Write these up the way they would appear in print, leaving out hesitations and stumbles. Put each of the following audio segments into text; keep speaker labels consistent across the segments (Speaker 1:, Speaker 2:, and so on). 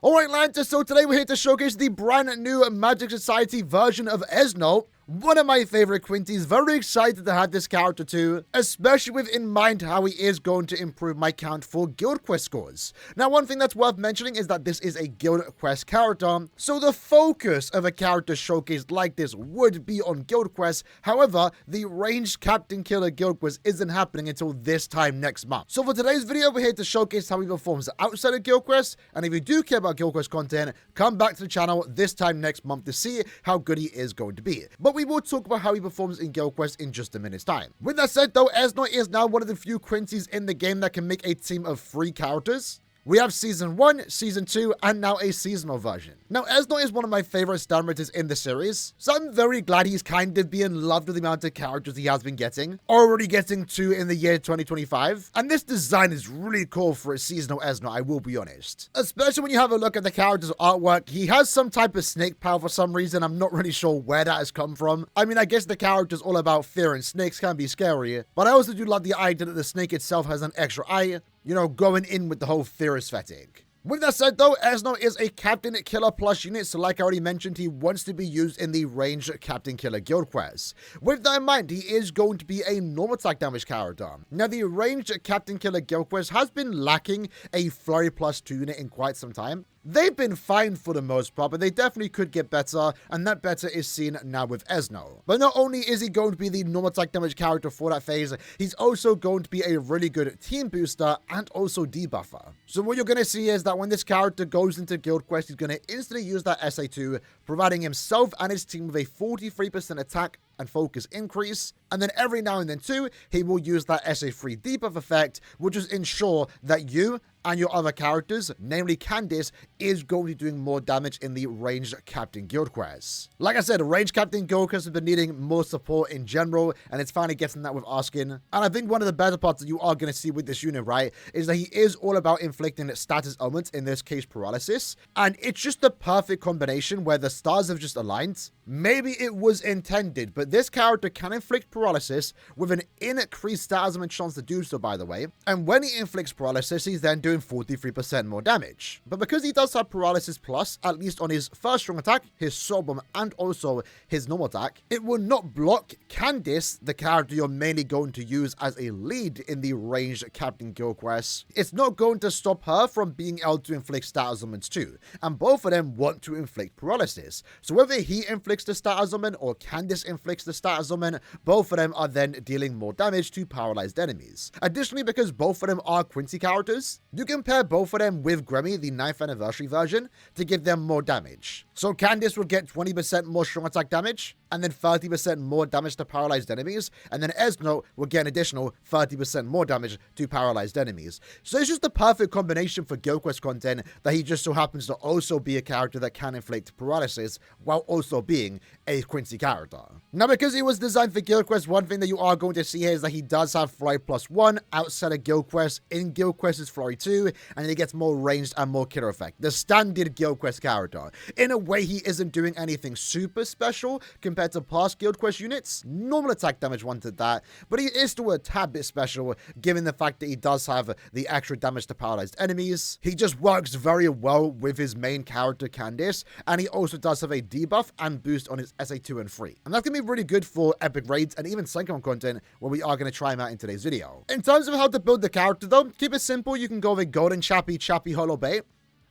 Speaker 1: Alright, Lanta, so today we're here to showcase the brand new Magic Society version of Esno. One of my favorite Quinties, very excited to have this character too, especially with in mind how he is going to improve my count for Guild Quest scores. Now, one thing that's worth mentioning is that this is a Guild Quest character, so the focus of a character showcased like this would be on Guild Quest. However, the ranged Captain Killer Guild Quest isn't happening until this time next month. So for today's video, we're here to showcase how he performs outside of Guild Quest, and if you do care about Guild Quest content, come back to the channel this time next month to see how good he is going to be. But we will talk about how he performs in Guild Quest in just a minute's time. With that said though, Esno is now one of the few Quincies in the game that can make a team of 3 characters. We have Season 1, Season 2, and now a seasonal version. Now, Esno is one of my favorite stamrators in the series, so I'm very glad he's kind of being loved with the amount of characters he has been getting. Already getting 2 in the year 2025, and this design is really cool for a seasonal Esno, I will be honest. Especially when you have a look at the character's artwork, he has some type of snake power for some reason. I'm not really sure where that has come from. I mean, I guess the character's all about fear and snakes can be scary, but I also do love the idea that the snake itself has an extra eye, you know, going in with the whole fear aesthetic. With that said though, Esno is a Captain Killer Plus unit, so like I already mentioned, he wants to be used in the ranged Captain Killer Guild Quest. With that in mind, he is going to be a normal attack damage character. Now, the ranged Captain Killer Guild Quest has been lacking a Flurry Plus 2 unit in quite some time. They've been fine for the most part, but they definitely could get better, and that better is seen now with Esno. But not only is he going to be the normal attack damage character for that phase, he's also going to be a really good team booster and also debuffer. So what you're going to see is that when this character goes into Guild Quest, he's going to instantly use that SA2, providing himself and his team with a 43% attack and focus increase, and then every now and then too, he will use that SA3 debuff effect, which will ensure that you and your other characters, namely Candice, is going to be doing more damage in the ranged Captain Guild Quest. Like I said, ranged Captain Guild Quest has been needing more support in general, and it's finally getting that with Askin. And I think one of the better parts that you are going to see with this unit, right, is that he is all about inflicting status elements, in this case paralysis, and it's just the perfect combination where the stars have just aligned. Maybe it was intended, but this character can inflict paralysis with an increased status element chance to do so, by the way, and when he inflicts paralysis, he's then doing 43% more damage. But because he does have paralysis plus, at least on his first strong attack, his soul bomb, and also his normal attack, it will not block Candice, the character you're mainly going to use as a lead in the ranged Captain Guild Quest. It's not going to stop her from being able to inflict status elements too, and both of them want to inflict paralysis. So whether he inflicts the status element or Candice inflicts the status element, both of them are then dealing more damage to paralyzed enemies. Additionally, because both of them are Quincy characters, you can pair both of them with Grammy, the 9th anniversary version, to give them more damage. So Candice will get 20% more strong attack damage, and then 30% more damage to paralyzed enemies, and then Esno will get an additional 30% more damage to paralyzed enemies. So it's just the perfect combination for Guild Quest content that he just so happens to also be a character that can inflict paralysis while also being a Quincy character. Now, because he was designed for Guild Quest, one thing that you are going to see here is that he does have Flurry plus 1 outside of Guild Quest. In Guild Quest is Flurry 2, and he gets more ranged and more killer effect. The standard Guild Quest character. In a way, he isn't doing anything super special compared to past Guild Quest units. Normal attack damage wanted that, but he is still a tad bit special given the fact that he does have the extra damage to paralyzed enemies. He just works very well with his main character Candice, and he also does have a debuff and boost on his SA2 and 3. And that's going to be really good for epic raids and even Syncon content where we are going to try him out in today's video. In terms of how to build the character though, keep it simple. You can go with Golden Chappy Holo Bait.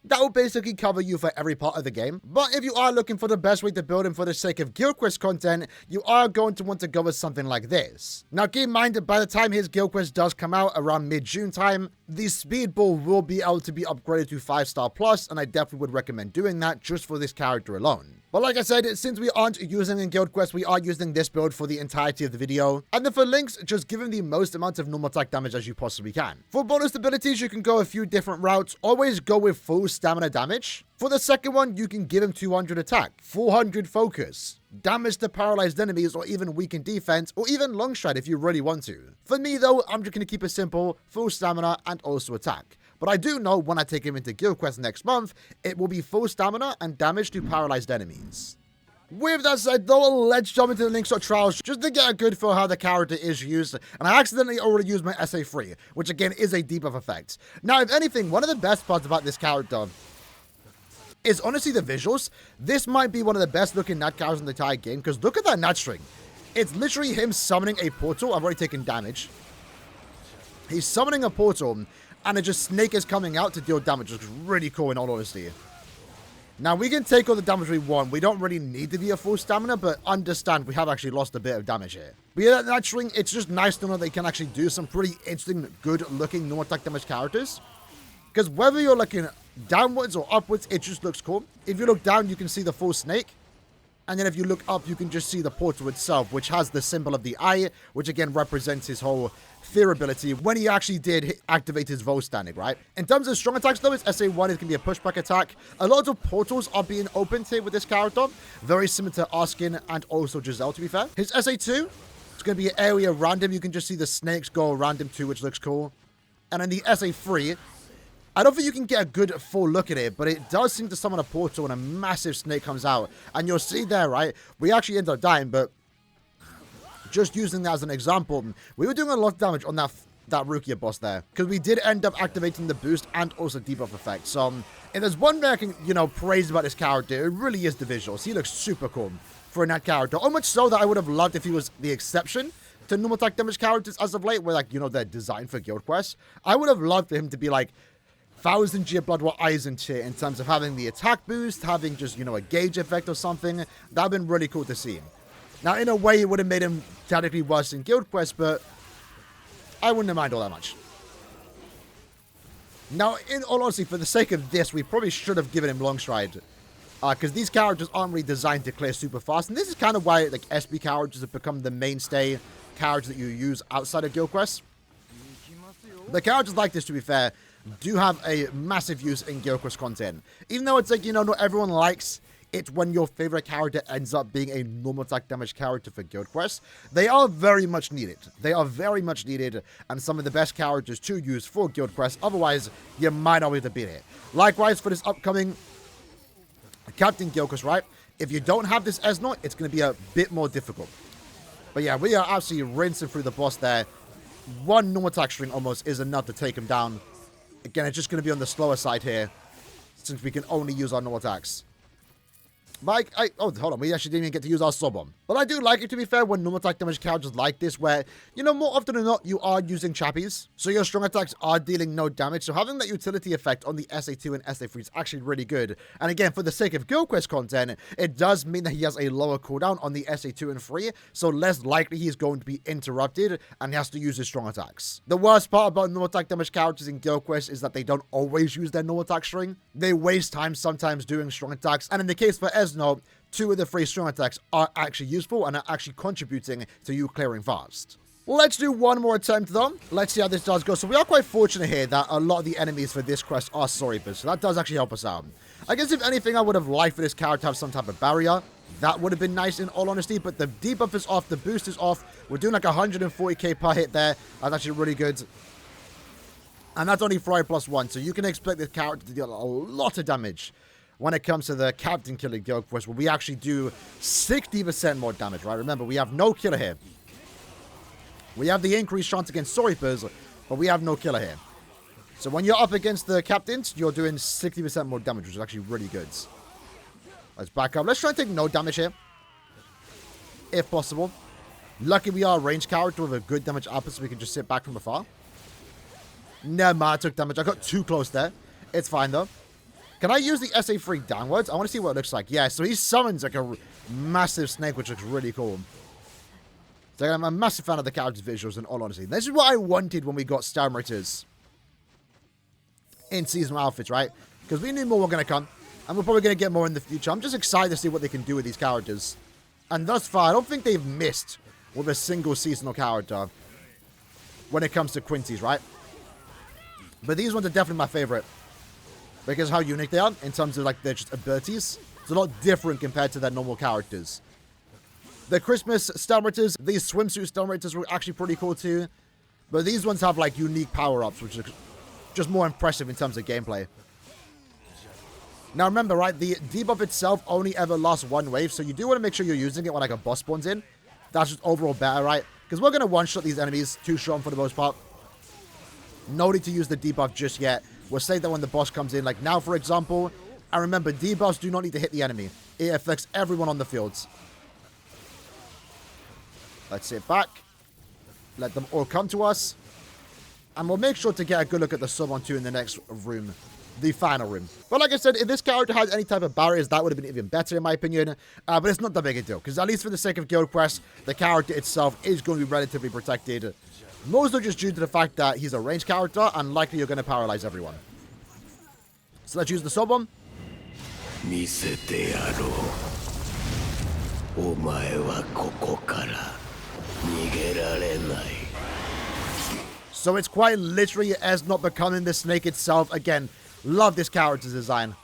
Speaker 1: That will basically cover you for every part of the game. But if you are looking for the best way to build him for the sake of Guild Quest content, you are going to want to go with something like this. Now keep in mind that by the time his Guild Quest does come out around mid-June time, the speed ball will be able to be upgraded to 5-star plus, and I definitely would recommend doing that just for this character alone. But like I said, since we aren't using in Guild Quest, we are using this build for the entirety of the video. And then for links, just give him the most amount of normal attack damage as you possibly can. For bonus abilities, you can go a few different routes. Always go with full stamina damage. For the second one, you can give him 200 attack, 400 focus, damage to paralyzed enemies, or even weakened defense, or even long stride if you really want to. For me though, I'm just going to keep it simple, full stamina and also attack. But I do know when I take him into Guild Quest next month, it will be full stamina and damage to paralyzed enemies. With that said though, let's jump into the links or trials just to get a good feel how the character is used. And I accidentally already used my SA3, which again is a debuff effect. Now, if anything, one of the best parts about this character is honestly the visuals. This might be one of the best looking NAD characters in the entire game, because look at that NAD string. It's literally him summoning a portal. I've already taken damage. He's summoning a portal, and it just Snake is coming out to deal damage, which is really cool in all honesty. Now, we can take all the damage we want. We don't really need to be a full stamina, but understand we have actually lost a bit of damage here. But yeah, that string, it's just nice to know they can actually do some pretty interesting, good-looking normal attack damage characters. Because whether you're looking downwards or upwards, it just looks cool. If you look down, you can see the full Snake. And then if you look up, you can just see the portal itself, which has the symbol of the eye, which again represents his whole fear ability when he actually did activate his Vo standing, right? In terms of strong attacks, though, it's SA1. It can be a pushback attack. A lot of portals are being opened here with this character. Very similar to Arskin and also Giselle, to be fair. His SA2, it's going to be an area around him. You can just see the snakes go around him too, which looks cool. And then the SA3, I don't think you can get a good full look at it, but it does seem to summon a portal and a massive snake comes out. And you'll see there, right? We actually end up dying, but just using that as an example, we were doing a lot of damage on that Rukia boss there, because we did end up activating the boost and also debuff effect. So if there's one thing I can, praise about this character, it really is the visuals. He looks super cool for a NAD character. So much so that I would have loved if he was the exception to normal attack damage characters as of late, where they're designed for guild quests. I would have loved for him to be like 1000 Gear Blood War Eisen tier in terms of having the attack boost, having just, a gauge effect or something. That would have been really cool to see. Now, in a way, it would have made him technically worse in guild quests, but I wouldn't have minded all that much. Now, in all honesty, for the sake of this, we probably should have given him Long Stride. Because these characters aren't really designed to clear super fast. And this is kind of why SB characters have become the mainstay characters that you use outside of guild quests. The characters like this, to be fair, do have a massive use in guild quest content. Even though it's not everyone likes it when your favorite character ends up being a normal attack damage character for guild quests. They are very much needed. They are very much needed and some of the best characters to use for guild quests. Otherwise, you might not be able to beat it. Likewise, for this upcoming Captain Guild Quest, right? If you don't have this Esnot, it's going to be a bit more difficult. But yeah, we are absolutely rinsing through the boss there. One normal attack string almost is enough to take him down. Again, it's just going to be on the slower side here, since we can only use our normal attacks. But oh, hold on, we actually didn't even get to use our Soul Bomb. But I do like it, to be fair, when normal attack damage characters like this, where, more often than not, you are using chappies. So your strong attacks are dealing no damage. So having that utility effect on the SA2 and SA3 is actually really good. And again, for the sake of Guild Quest content, it does mean that he has a lower cooldown on the SA2 and 3, so less likely he's going to be interrupted and he has to use his strong attacks. The worst part about normal attack damage characters in Guild Quest is that they don't always use their normal attack string. They waste time sometimes doing strong attacks. And in the case for Esno, 2 of the 3 strong attacks are actually useful and are actually contributing to you clearing fast. Let's do one more attempt though. Let's see how this does go. So we are quite fortunate here that a lot of the enemies for this quest are Soripers, so that does actually help us out. I guess if anything, I would have liked for this character to have some type of barrier. That would have been nice in all honesty, but the debuff is off, the boost is off. We're doing like 140k per hit there. That's actually really good. And that's only Fry +1, so you can expect this character to deal a lot of damage when it comes to the Captain Killer Guild Quest, where we actually do 60% more damage, right? Remember, we have no killer here. We have the increased chance against Soripers, but we have no killer here. So when you're up against the captains, you're doing 60% more damage, which is actually really good. Let's back up. Let's try and take no damage here, if possible. Lucky we are a ranged character with a good damage output, so we can just sit back from afar. Never mind, I took damage. I got too close there. It's fine, though. Can I use the SA3 downwards? I want to see what it looks like. Yeah, so he summons like a massive snake, which looks really cool. So I'm a massive fan of the character's visuals, in all honesty. This is what I wanted when we got Stalmariters in seasonal outfits, right? Because we knew more were going to come, and we're probably going to get more in the future. I'm just excited to see what they can do with these characters. And thus far, I don't think they've missed with a single seasonal character when it comes to Quincy's, right? But these ones are definitely my favorite, because how unique they are in terms of like their just abilities. It's a lot different compared to their normal characters. The Christmas Stalmariters, these swimsuit Stalmariters were actually pretty cool too. But these ones have like unique power-ups, which is just more impressive in terms of gameplay. Now remember, right, the debuff itself only ever lasts 1 wave, so you do want to make sure you're using it when like a boss spawns in. That's just overall better, right? Because we're going to one-shot these enemies, 2-shot them for the most part. No need to use the debuff just yet. We'll save that when the boss comes in. Like now, for example, And remember, debuffs do not need to hit the enemy. It affects everyone on the fields. Let's sit back. Let them all come to us. And we'll make sure to get a good look at the summon too in the next room. The final room. But like I said, if this character had any type of barriers, that would have been even better in my opinion. But it's not that big a deal. Because at least for the sake of Guild Quest, the character itself is going to be relatively protected. Mostly just due to the fact that he's a ranged character and likely you're going to paralyze everyone. So let's use the summon. So it's quite literally as not becoming the snake itself. Again, love this character's design.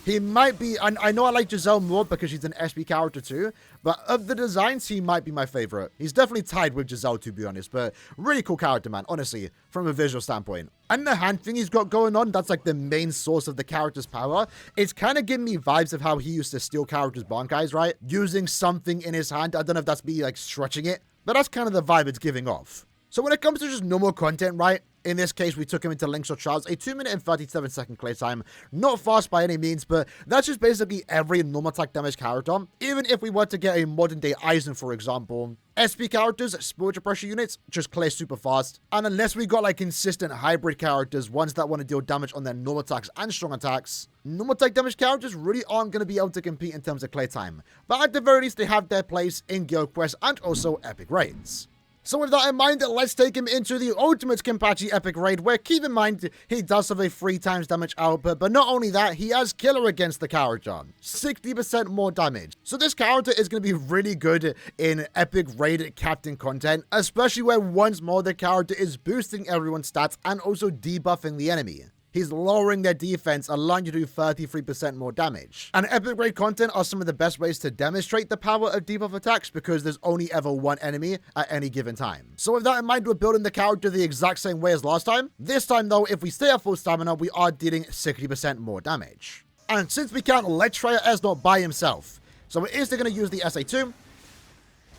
Speaker 1: He might be, I know I like Giselle more because she's an SP character too, but of the designs, he might be my favorite. He's definitely tied with Giselle, to be honest, but really cool character, man, honestly, from a visual standpoint. And the hand thing he's got going on, that's like the main source of the character's power. It's kind of giving me vibes of how he used to steal characters' bankais, right? Using something in his hand. I don't know if that's me like stretching it, but that's kind of the vibe it's giving off. So when it comes to just normal content, right? In this case, we took him into Links or Trials, a 2 minute and 37 second play time. Not fast by any means, but that's just basically every normal attack damage character. Even if we were to get a modern day Aizen, for example, SP characters, spiritual pressure units, just clear super fast. And unless we got like consistent hybrid characters, ones that want to deal damage on their normal attacks and strong attacks, normal attack damage characters really aren't going to be able to compete in terms of clear time. But at the very least, they have their place in Guild Quest and also epic raids. So with that in mind, let's take him into the Ultimate Kenpachi Epic Raid, where keep in mind, he does have a 3 times damage output, but not only that, he has Killer against the character. 60% more damage. So this character is going to be really good in Epic Raid captain content, especially where once more the character is boosting everyone's stats and also debuffing the enemy. He's lowering their defense, allowing you to do 33% more damage. And epic raid content are some of the best ways to demonstrate the power of debuff attacks because there's only ever one enemy at any given time. So with that in mind, we're building the character the exact same way as last time. This time though, if we stay at full stamina, we are dealing 60% more damage. And since we can't let's try Esnot by himself, so we're instantly going to use the SA2.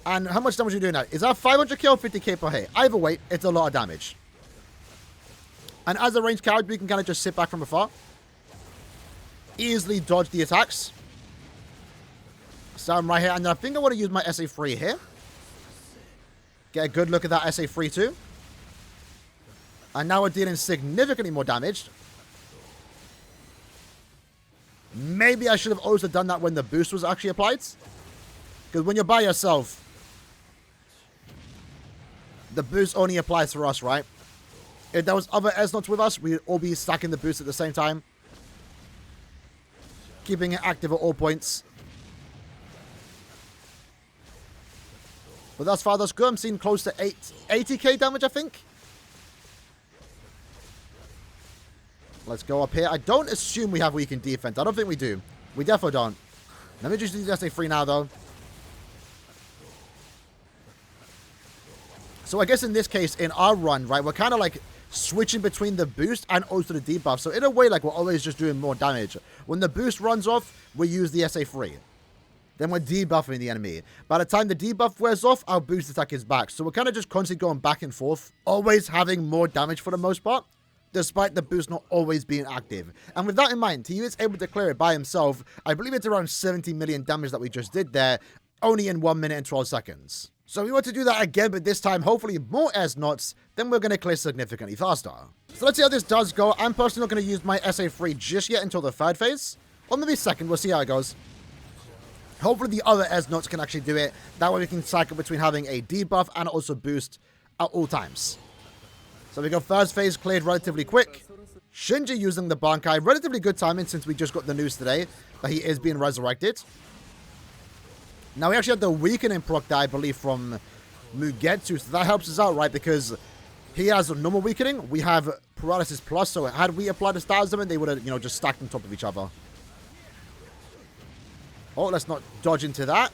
Speaker 1: And how much damage are you doing now? Is that 500k or 50k per hit? Either way, it's a lot of damage. And as a ranged character, we can kind of just sit back from afar. Easily dodge the attacks. So I'm right here. And I think I want to use my SA3 here. Get a good look at that SA3 too. And now we're dealing significantly more damage. Maybe I should have also done that when the boost was actually applied. Because when you're by yourself, the boost only applies for us, right? If there was other Esnots with us, we'd all be stacking the boost at the same time. Keeping it active at all points. But thus far, that's good. I'm seeing close to 80k damage, I think. Let's go up here. I don't assume we have weakened defense. I don't think we do. We definitely don't. Let me just use the SA3 now, though. So I guess in this case, in our run, right, we're kind of like switching between the boost and also the debuff. So in a way, like, we're always just doing more damage. When the boost runs off, we use the SA3. Then we're debuffing the enemy. By the time the debuff wears off, our boost attack is back. So we're kind of just constantly going back and forth, always having more damage for the most part, despite the boost not always being active. And with that in mind, he is able to clear it by himself. I believe it's around 70 million damage that we just did there, only in 1 minute and 12 seconds. So we want to do that again, but this time, hopefully more Esnots, then we're going to clear significantly faster. So let's see how this does go. I'm personally not going to use my SA3 just yet until the 3rd phase. Or maybe 2nd, we'll see how it goes. Hopefully the other Esnots can actually do it. That way we can cycle between having a debuff and also boost at all times. So we go 1st phase cleared relatively quick. Shinji using the Bankai. Relatively good timing since we just got the news today that he is being resurrected. Now, we actually have the weakening proc that I believe from Mugetsu, so that helps us out, right? Because he has a normal weakening. We have Paralysis Plus, so had we applied a Stars Element, they would have, just stacked on top of each other. Oh, let's not dodge into that.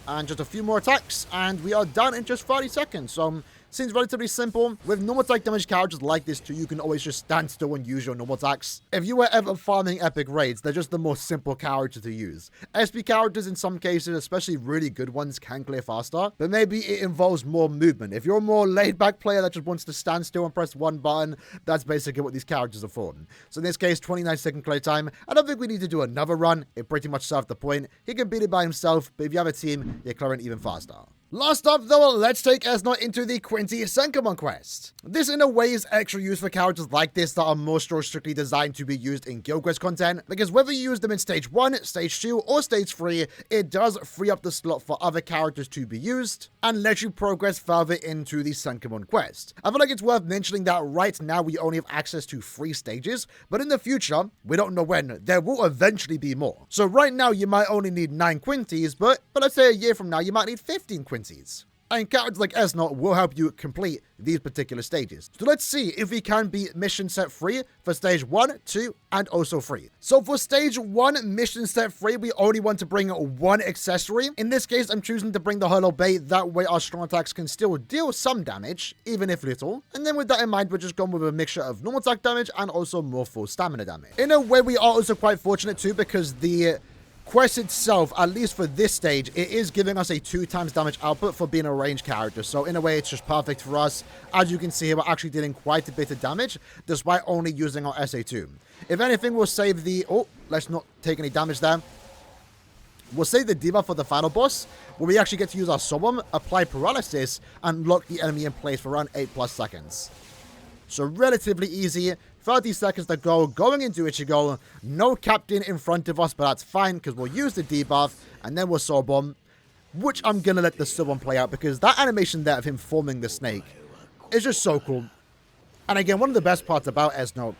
Speaker 1: And just a few more attacks, and we are done in just 30 seconds. So, seems relatively simple. With normal attack damage characters like this too, you can always just stand still and use your normal attacks. If you were ever farming epic raids, they're just the most simple character to use. SP characters in some cases, especially really good ones, can clear faster, but maybe it involves more movement. If you're a more laid-back player that just wants to stand still and press one button, that's basically what these characters are for. So in this case, 29-second clear time. I don't think we need to do another run. It pretty much served the point. He can beat it by himself, but if you have a team, you're clearing even faster. Last up though, let's take Esnot into the Quinty Senkamon quest. This in a way is extra use for characters like this that are more strictly designed to be used in Guild Quest content, because whether you use them in Stage 1, Stage 2, or Stage 3, it does free up the slot for other characters to be used, and let you progress further into the Senkamon quest. I feel like it's worth mentioning that right now we only have access to 3 stages, but in the future, we don't know when, there will eventually be more. So right now you might only need 9 Quinties, but let's say a year from now you might need 15 Quinties. And characters like Esnot will help you complete these particular stages. So let's see if we can beat mission set 3 for stage 1, 2, and also 3. So for stage 1, mission set 3, we only want to bring 1 accessory. In this case, I'm choosing to bring the Hollow Bait. That way our strong attacks can still deal some damage, even if little. And then with that in mind, we're just going with a mixture of normal attack damage and also more full stamina damage. In a way, we are also quite fortunate too, because the quest itself, at least for this stage, it is giving us a 2 times damage output for being a ranged character. So in a way, it's just perfect for us. As you can see here, we're actually dealing quite a bit of damage, despite only using our SA2. If anything, we'll save the... Oh, let's not take any damage there. We'll save the debuff for the final boss, where we actually get to use our Soul Bomb, apply paralysis, and lock the enemy in place for around 8+ seconds. So relatively easy. 30 seconds to go, going into Ichigo. No captain in front of us, but that's fine, because we'll use the debuff, and then we'll Soul Bomb, which I'm going to let the Soul Bomb play out, because that animation there of him forming the snake is just so cool. And again, one of the best parts about Esnot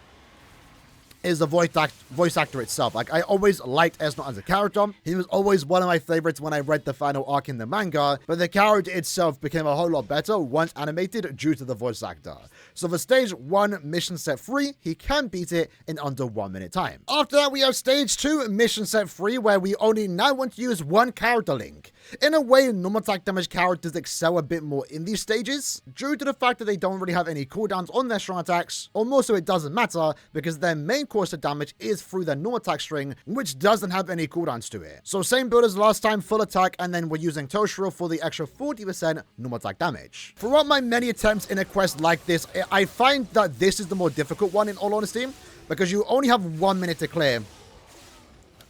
Speaker 1: is the voice actor itself. Like, I always liked Esnot as a character. He was always one of my favorites when I read the final arc in the manga, but the character itself became a whole lot better once animated due to the voice actor. So for stage 1, mission set 3, he can beat it in under 1 minute time. After that, we have stage 2, mission set 3, where we only now want to use 1 character link. In a way, normal attack damage characters excel a bit more in these stages, due to the fact that they don't really have any cooldowns on their strong attacks, or more so it doesn't matter, because their main course of damage is through their normal attack string, which doesn't have any cooldowns to it. So same build as last time, full attack, and then we're using Toshiro for the extra 40% normal attack damage. Throughout my many attempts in a quest like this, I find that this is the more difficult one in all honesty, because you only have 1 minute to clear.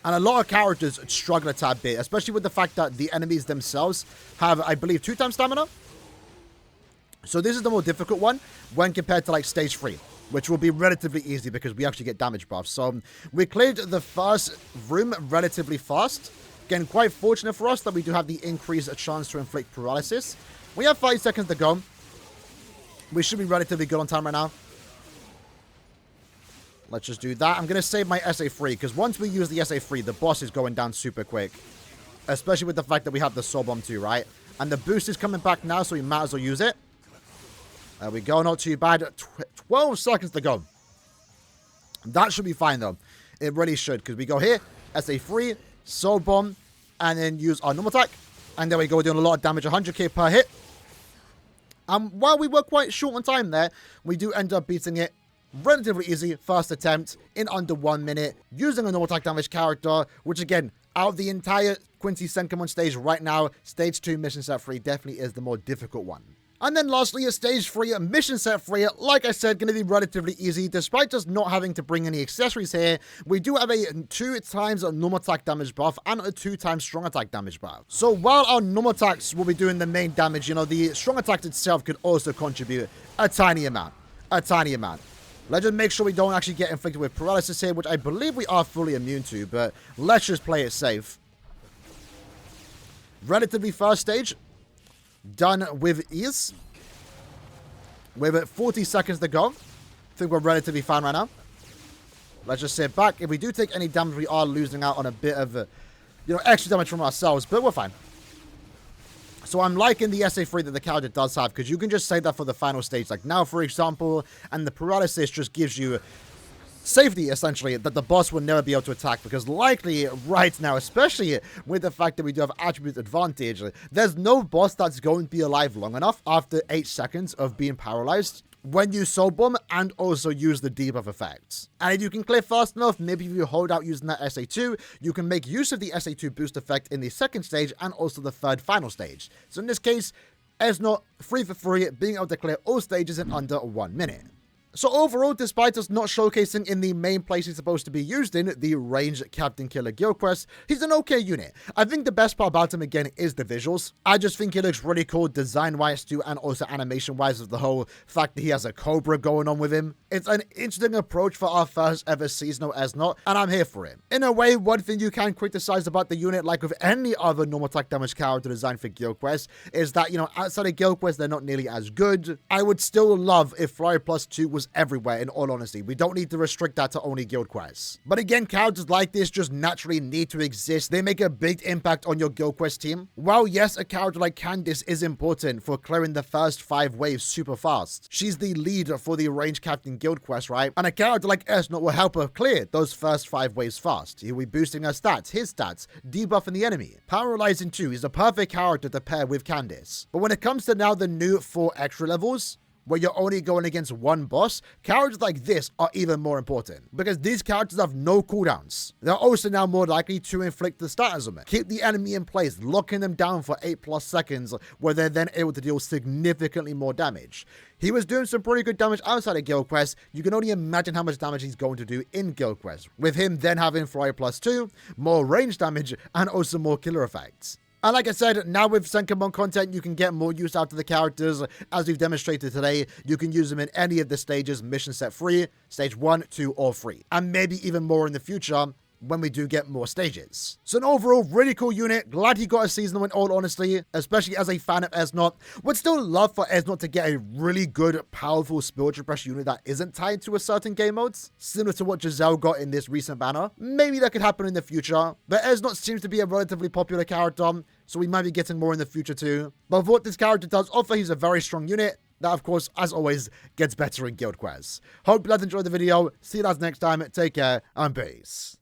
Speaker 1: And a lot of characters struggle a tad bit, especially with the fact that the enemies themselves have, I believe, 2 times stamina. So this is the more difficult one when compared to like stage 3, which will be relatively easy because we actually get damage buffs. So we cleared the first room relatively fast. Again, quite fortunate for us that we do have the increased chance to inflict paralysis. We have 5 seconds to go. We should be relatively good on time right now. Let's just do that. I'm going to save my SA3, because once we use the SA3, the boss is going down super quick. Especially with the fact that we have the Soul Bomb too, right? And the boost is coming back now, so we might as well use it. There we go, not too bad. 12 seconds to go. That should be fine, though. It really should, because we go here, SA3, Soul Bomb, and then use our normal attack. And there we go, we're doing a lot of damage, 100k per hit. While we were quite short on time there, we do end up beating it relatively easy, first attempt, in under 1 minute, using a normal attack damage character, which again, out of the entire Quinty Senkamon stage right now, stage 2 mission set 3 definitely is the more difficult one. And then lastly, at stage 3, mission set 3, like I said, going to be relatively easy. Despite us not having to bring any accessories here, we do have a 2 times normal attack damage buff and a 2 times strong attack damage buff. So while our normal attacks will be doing the main damage, you know, the strong attack itself could also contribute a tiny amount. Let's just make sure we don't actually get inflicted with paralysis here, which I believe we are fully immune to, but let's just play it safe. Relatively first stage, done with ease. With 40 seconds to go. I think we're relatively fine right now. Let's just sit back. If we do take any damage, we are losing out on a bit of, extra damage from ourselves, but we're fine. So I'm liking the SA3 that the character does have, because you can just say that for the final stage. Like now, for example, and the paralysis just gives you safety, essentially, that the boss will never be able to attack, because likely right now, especially with the fact that we do have attribute advantage, there's no boss that's going to be alive long enough after 8 seconds of being paralyzed when you soul bomb and also use the debuff effects. And if you can clear fast enough, maybe if you hold out using that SA2, you can make use of the SA2 boost effect in the second stage and also the third final stage. So in this case, Esnot, free for free, being able to clear all stages in under 1 minute. So overall, despite us not showcasing in the main place he's supposed to be used in, the ranged Captain Killer guild quest, he's an okay unit. I think the best part about him again is the visuals. I just think he looks really cool design-wise too, and also animation-wise, with the whole fact that he has a cobra going on with him. It's an interesting approach for our first ever seasonal Esnot, and I'm here for it. In a way, one thing you can criticize about the unit, like with any other normal attack damage character designed for guild quests, is that, you know, outside of guild quests, they're not nearly as good. I would still love if Flurry Plus 2 was everywhere, in all honesty. We don't need to restrict that to only guild quests. But again, characters like this just naturally need to exist. They make a big impact on your guild quest team. While yes, a character like Candice is important for clearing the first 5 waves super fast. She's the leader for the ranged captain guild quest, right? And a character like Esnot will help her clear those first 5 waves fast. He'll be boosting her stats, his stats, debuffing the enemy. Paralyzing too, he's a perfect character to pair with Candice. But when it comes to now the new 4 extra levels, where you're only going against one boss, characters like this are even more important, because these characters have no cooldowns. They're also now more likely to inflict the status on them, keep the enemy in place, locking them down for 8+ seconds, where they're then able to deal significantly more damage. He was doing some pretty good damage outside of Guild Quest. You can only imagine how much damage he's going to do in Guild Quest, with him then having Flurry Plus 2, more range damage, and also more killer effects. And like I said, now with Senkamon content, you can get more use out of the characters. As we've demonstrated today, you can use them in any of the stages, mission set 3, stage 1, 2, or 3. And maybe even more in the future, when we do get more stages. So an overall really cool unit. Glad he got a seasonal in all honesty, especially as a fan of Esnot. Would still love for Esnot to get a really good, powerful spiritual pressure unit that isn't tied to a certain game modes, similar to what Giselle got in this recent banner. Maybe that could happen in the future, but Esnot seems to be a relatively popular character, so we might be getting more in the future too. But for what this character does offer, he's a very strong unit that, of course, as always, gets better in Guild Quests. Hope you guys enjoyed the video. See you guys next time. Take care and peace.